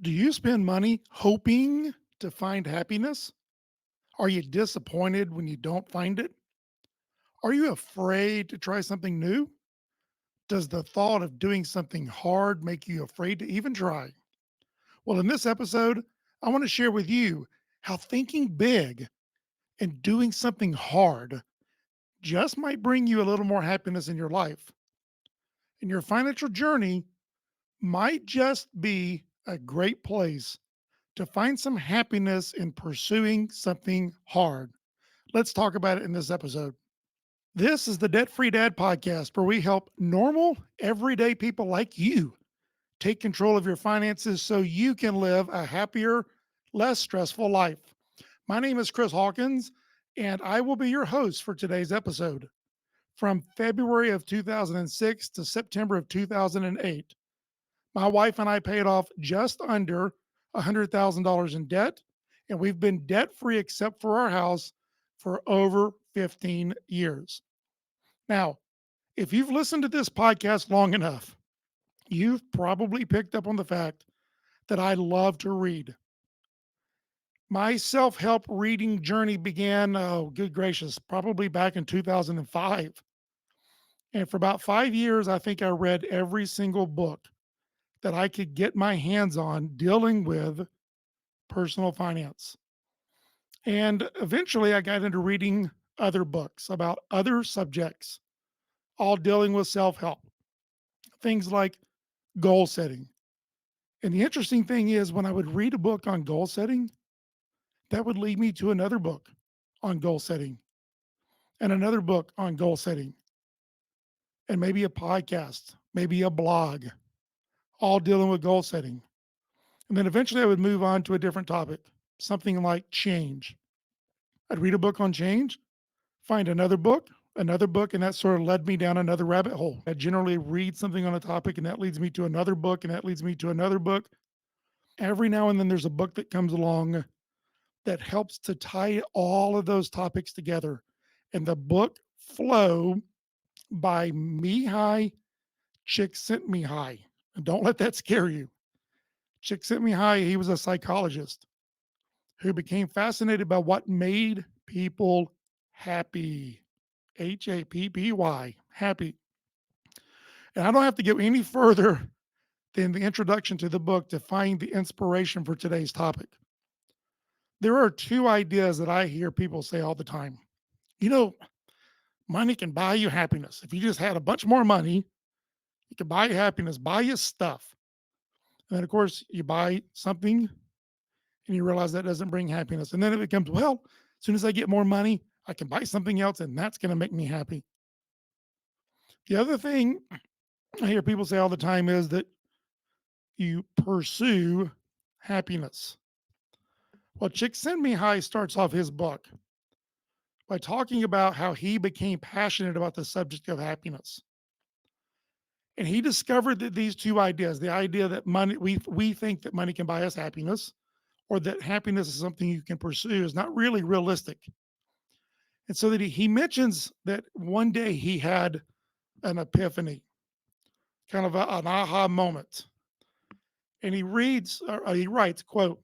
Do you spend money hoping to find happiness? Are you disappointed when you don't find it? Are you afraid to try something new? Does the thought of doing something hard make you afraid to even try? Well, in this episode, I want to share with you how thinking big and doing something hard just might bring you a little more happiness in your life. And your financial journey might just be a great place to find some happiness in pursuing something hard. Let's talk about it in this episode. This is the Debt Free Dad podcast where we help normal, everyday people like you take control of your finances so you can live a happier, less stressful life. My name is Chris Hawkins, and I will be your host for today's episode. From February of 2006 to September of 2008, my wife and I paid off just under $100,000 in debt, and we've been debt free except for our house for over 15 years. Now, if you've listened to this podcast long enough, you've probably picked up on the fact that I love to read. My self help reading journey began, oh, good gracious, probably back in 2005. And for about 5 years, I think I read every single book that I could get my hands on dealing with personal finance. And eventually, I got into reading other books about other subjects, all dealing with self help, things like goal setting. And the interesting thing is, when I would read a book on goal setting, that would lead me to another book on goal setting and another book on goal setting, and maybe a podcast, maybe a blog, all dealing with goal setting. And then eventually I would move on to a different topic, something like change. I'd read a book on change, find another book, and that sort of led me down another rabbit hole. I generally read something on a topic, and that leads me to another book, and that leads me to another book. Every now and then there's a book that comes along that helps to tie all of those topics together. And the book Flow by Mihaly Csikszentmihalyi. And don't let that scare you. Csikszentmihalyi, he was a psychologist who became fascinated by what made people happy. Happy, happy. And I don't have to go any further than the introduction to the book to find the inspiration for today's topic. There are two ideas that I hear people say all the time. You know, money can buy you happiness. If you just had a bunch more money, it could buy you happiness, buy you stuff. And then, of course, you buy something and you realize that doesn't bring happiness. And then it becomes, well, as soon as I get more money, I can buy something else and that's going to make me happy. The other thing I hear people say all the time is that you pursue happiness. Well, Csikszentmihalyi starts off his book by talking about how he became passionate about the subject of happiness. And he discovered that these two ideas, the idea that money, we think that money can buy us happiness, or that happiness is something you can pursue, is not really realistic. And so that he mentions that one day he had an epiphany, kind of an aha moment. And he writes, quote,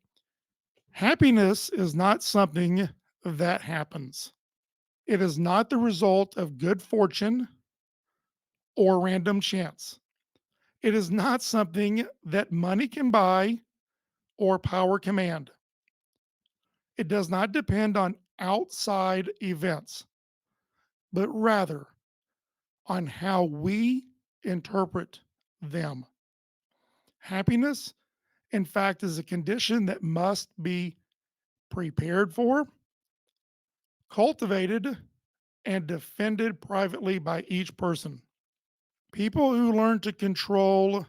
happiness is not something that happens. It is not the result of good fortune or random chance. It is not something that money can buy or power command. It does not depend on outside events, but rather on how we interpret them. Happiness, in fact, is a condition that must be prepared for, cultivated, and defended privately by each person. People who learn to control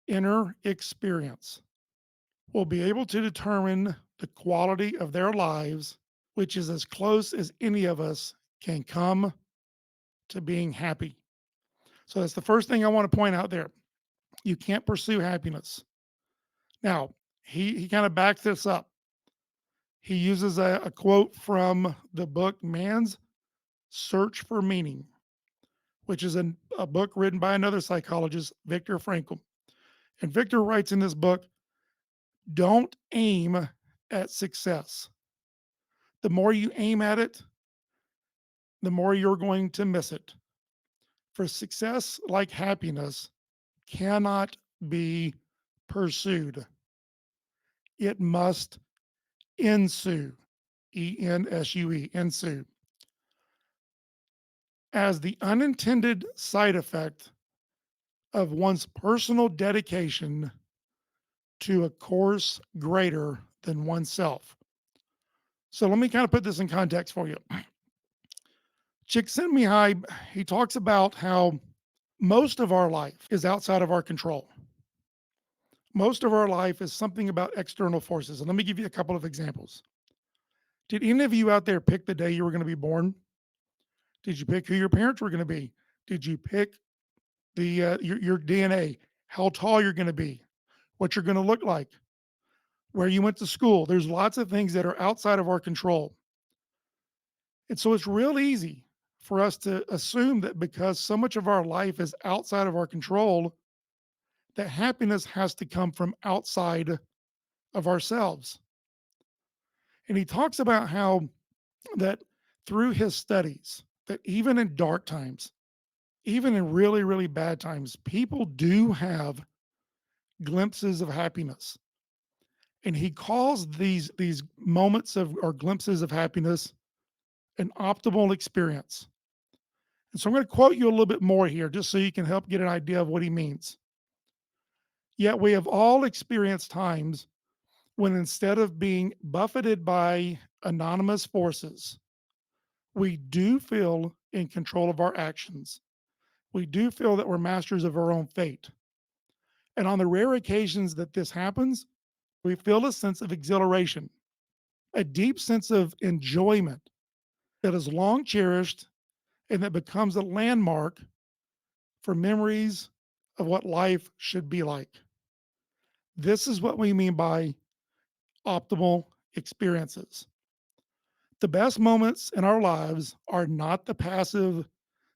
inner experience will be able to determine the quality of their lives, which is as close as any of us can come to being happy. So that's the first thing I want to point out there. You can't pursue happiness. Now, he kind of backs this up. He uses a quote from the book Man's Search for Meaning, which is a book written by another psychologist, Viktor Frankl. And Victor writes in this book Don't aim at success. The more you aim at it, the more you're going to miss it. For success, like happiness, cannot be pursued. It must ensue, ensue, ensue, as the unintended side effect of one's personal dedication to a course greater than oneself. So let me kind of put this in context for you. Csikszentmihalyi, he talks about how most of our life is outside of our control. Most of our life is something about external forces. And let me give you a couple of examples. Did any of you out there pick the day you were going to be born? Did you pick who your parents were going to be? Did you pick your DNA, how tall you're going to be, what you're going to look like, where you went to school? There's lots of things that are outside of our control. And so it's real easy for us to assume that because so much of our life is outside of our control, that happiness has to come from outside of ourselves. And he talks about how that through his studies, that even in dark times, even in really, really bad times, people do have glimpses of happiness. And he calls these moments of or glimpses of happiness an optimal experience. And so I'm going to quote you a little bit more here just so you can help get an idea of what he means. Yet we have all experienced times when instead of being buffeted by anonymous forces, we do feel in control of our actions. We do feel that we're masters of our own fate. And on the rare occasions that this happens, we feel a sense of exhilaration, a deep sense of enjoyment that is long cherished and that becomes a landmark for memories of what life should be like. This is what we mean by optimal experiences. The best moments in our lives are not the passive,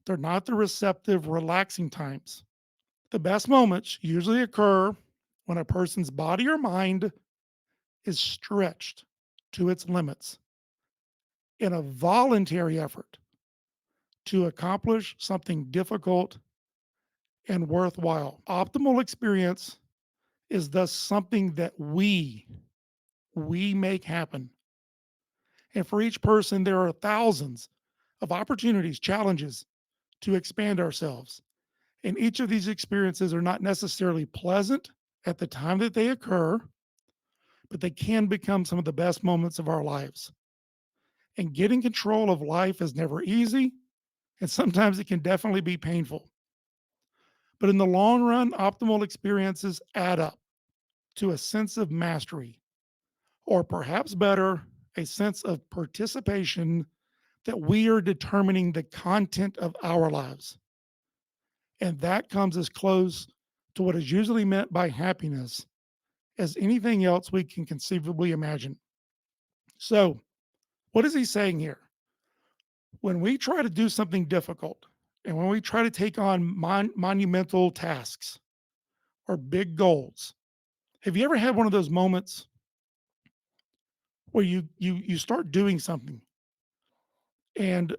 they're not the receptive, relaxing times. The best moments usually occur when a person's body or mind is stretched to its limits in a voluntary effort to accomplish something difficult and worthwhile. Optimal experience is thus something that we make happen. And for each person, there are thousands of opportunities, challenges to expand ourselves. And each of these experiences are not necessarily pleasant at the time that they occur, but they can become some of the best moments of our lives. And getting control of life is never easy, and sometimes it can definitely be painful. But in the long run, optimal experiences add up to a sense of mastery, or perhaps better, a sense of participation that we are determining the content of our lives. And that comes as close to what is usually meant by happiness as anything else we can conceivably imagine. So, what is he saying here? When we try to do something difficult and when we try to take on monumental tasks or big goals, have you ever had one of those moments where you start doing something and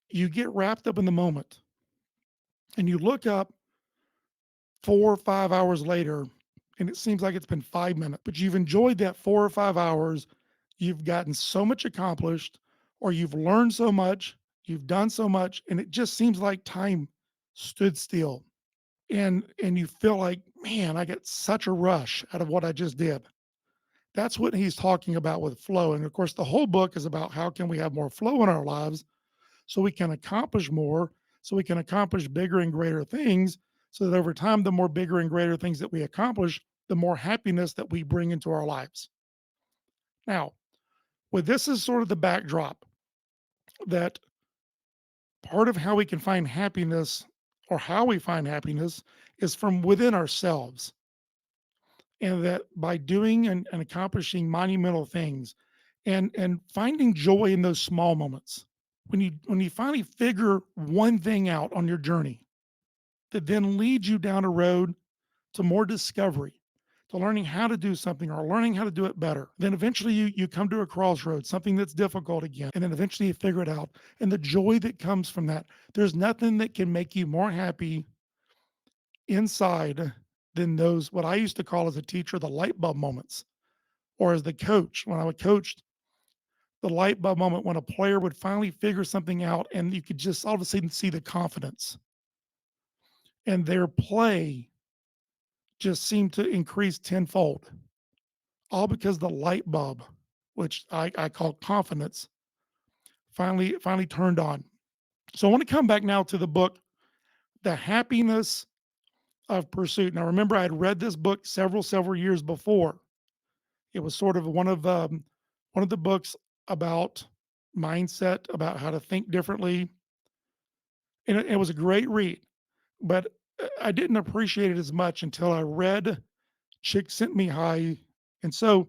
you get wrapped up in the moment and you look up 4 or 5 hours later and it seems like it's been 5 minutes, but you've enjoyed that 4 or 5 hours. You've gotten so much accomplished, or you've learned so much, you've done so much, and it just seems like time stood still. And you feel like, man, I get such a rush out of what I just did. That's what he's talking about with flow. And of course, the whole book is about how can we have more flow in our lives so we can accomplish more, so we can accomplish bigger and greater things, so that over time, the more bigger and greater things that we accomplish, the more happiness that we bring into our lives. Now, with this as sort of the backdrop, that part of how we can find happiness or how we find happiness is from within ourselves. And that by doing and accomplishing monumental things and finding joy in those small moments, when you finally figure one thing out on your journey that then leads you down a road to more discovery, to learning how to do something or learning how to do it better. Then eventually you come to a crossroads, something that's difficult again, and then eventually you figure it out. And the joy that comes from that, there's nothing that can make you more happy inside than those what I used to call as a teacher the light bulb moments, or as the coach when I would coach the light bulb moment when a player would finally figure something out and you could just all of a sudden see the confidence and their play just seemed to increase tenfold, all because the light bulb, which I call confidence, finally turned on. So I want to come back now to the book, The Happiness of Pursuit. Now remember, I had read this book several years before. It was sort of one of the books about mindset, about how to think differently, and it was a great read. But I didn't appreciate it as much until I read Csikszentmihalyi. And so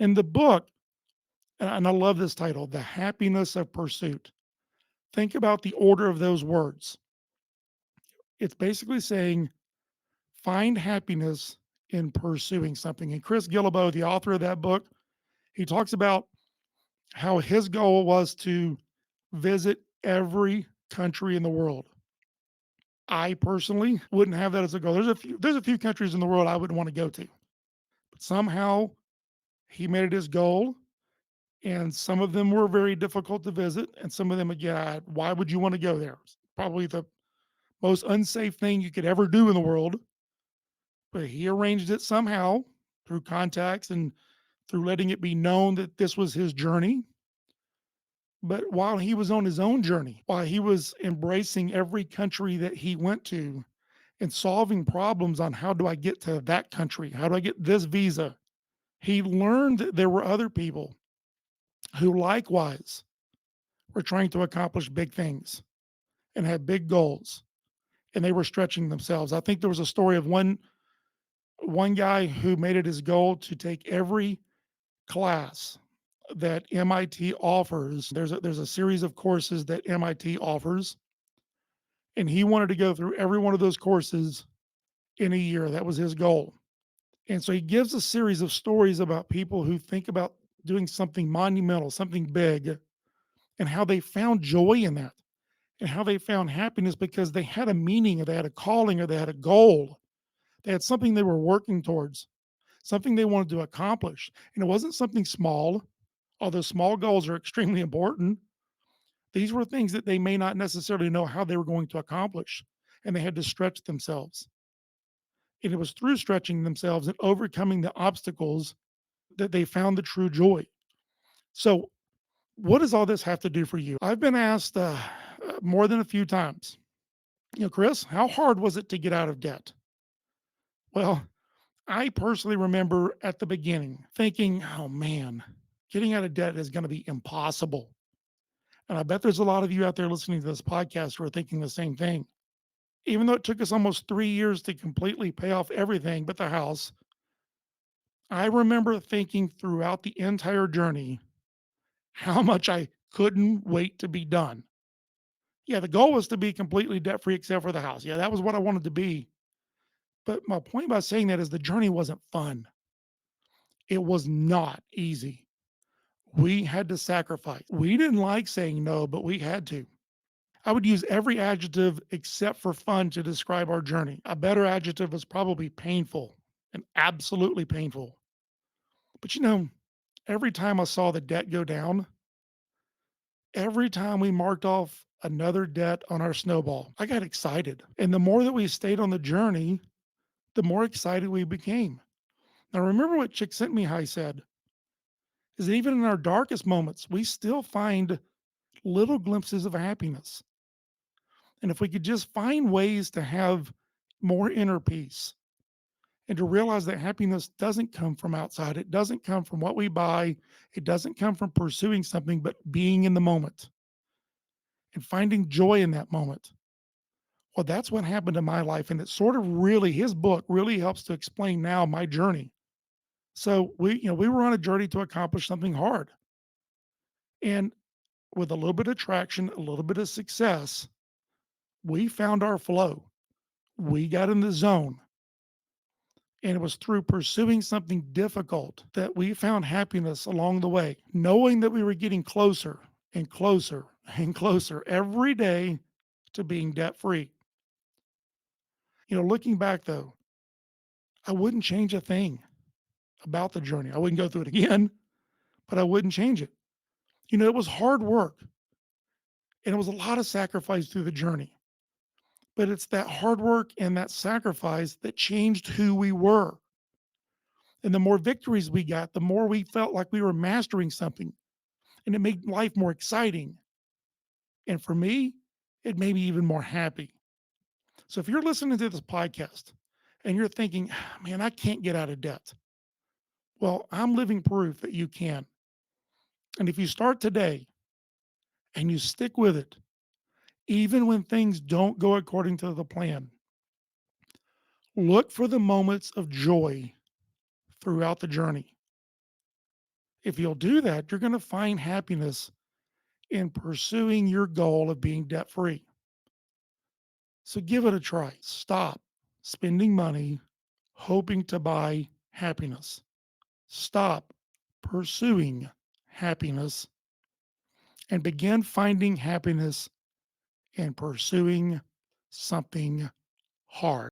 in the book, and I love this title, The Happiness of Pursuit. Think about the order of those words. It's basically saying find happiness in pursuing something. And Chris Guillebeau, the author of that book, he talks about how his goal was to visit every country in the world. I personally wouldn't have that as a goal. There's a few countries in the world I wouldn't want to go to. But somehow he made it his goal, and some of them were very difficult to visit, and some of them again, why would you want to go there? It's probably the most unsafe thing you could ever do in the world. But he arranged it somehow through contacts and through letting it be known that this was his journey. But while he was on his own journey, while he was embracing every country that he went to and solving problems on how do I get to that country? How do I get this visa? He learned that there were other people who likewise were trying to accomplish big things and had big goals, and they were stretching themselves. I think there was a story of one guy who made it his goal to take every class that MIT offers. There's a series of courses that MIT offers, and he wanted to go through every one of those courses in a year. That was his goal. And so he gives a series of stories about people who think about doing something monumental, something big, and how they found joy in that and how they found happiness because they had a meaning or they had a calling or they had a goal. They had something they were working towards, something they wanted to accomplish. And it wasn't something small, although small goals are extremely important. These were things that they may not necessarily know how they were going to accomplish, and they had to stretch themselves. And it was through stretching themselves and overcoming the obstacles that they found the true joy. So, what does all this have to do for you? I've been asked more than a few times, Chris, how hard was it to get out of debt? Well, I personally remember at the beginning thinking, oh man, getting out of debt is going to be impossible. And I bet there's a lot of you out there listening to this podcast who are thinking the same thing. Even though it took us almost 3 years to completely pay off everything but the house, I remember thinking throughout the entire journey how much I couldn't wait to be done. Yeah, the goal was to be completely debt free except for the house. Yeah, that was what I wanted to be. But my point by saying that is the journey wasn't fun. It was not easy. We had to sacrifice. We didn't like saying no, but we had to. I would use every adjective except for fun to describe our journey. A better adjective was probably painful and absolutely painful. But every time I saw the debt go down, every time we marked off another debt on our snowball, I got excited. And the more that we stayed on the journey, the more excited we became. Now, remember what Csikszentmihalyi said is that even in our darkest moments, we still find little glimpses of happiness. And if we could just find ways to have more inner peace and to realize that happiness doesn't come from outside, it doesn't come from what we buy, it doesn't come from pursuing something, but being in the moment and finding joy in that moment. Well, that's what happened in my life. And it sort of really, his book really helps to explain now my journey. So we were on a journey to accomplish something hard. And with a little bit of traction, a little bit of success, we found our flow. We got in the zone. And it was through pursuing something difficult that we found happiness along the way, knowing that we were getting closer and closer and closer every day to being debt free. Looking back though, I wouldn't change a thing about the journey. I wouldn't go through it again, but I wouldn't change it. It was hard work and it was a lot of sacrifice through the journey, but it's that hard work and that sacrifice that changed who we were. And the more victories we got, the more we felt like we were mastering something, and it made life more exciting. And for me, it made me even more happy. So if you're listening to this podcast and you're thinking, "Ah, man, I can't get out of debt." Well, I'm living proof that you can. And if you start today and you stick with it, even when things don't go according to the plan, look for the moments of joy throughout the journey. If you'll do that, you're going to find happiness in pursuing your goal of being debt free. So give it a try. Stop spending money hoping to buy happiness. Stop pursuing happiness and begin finding happiness in pursuing something hard.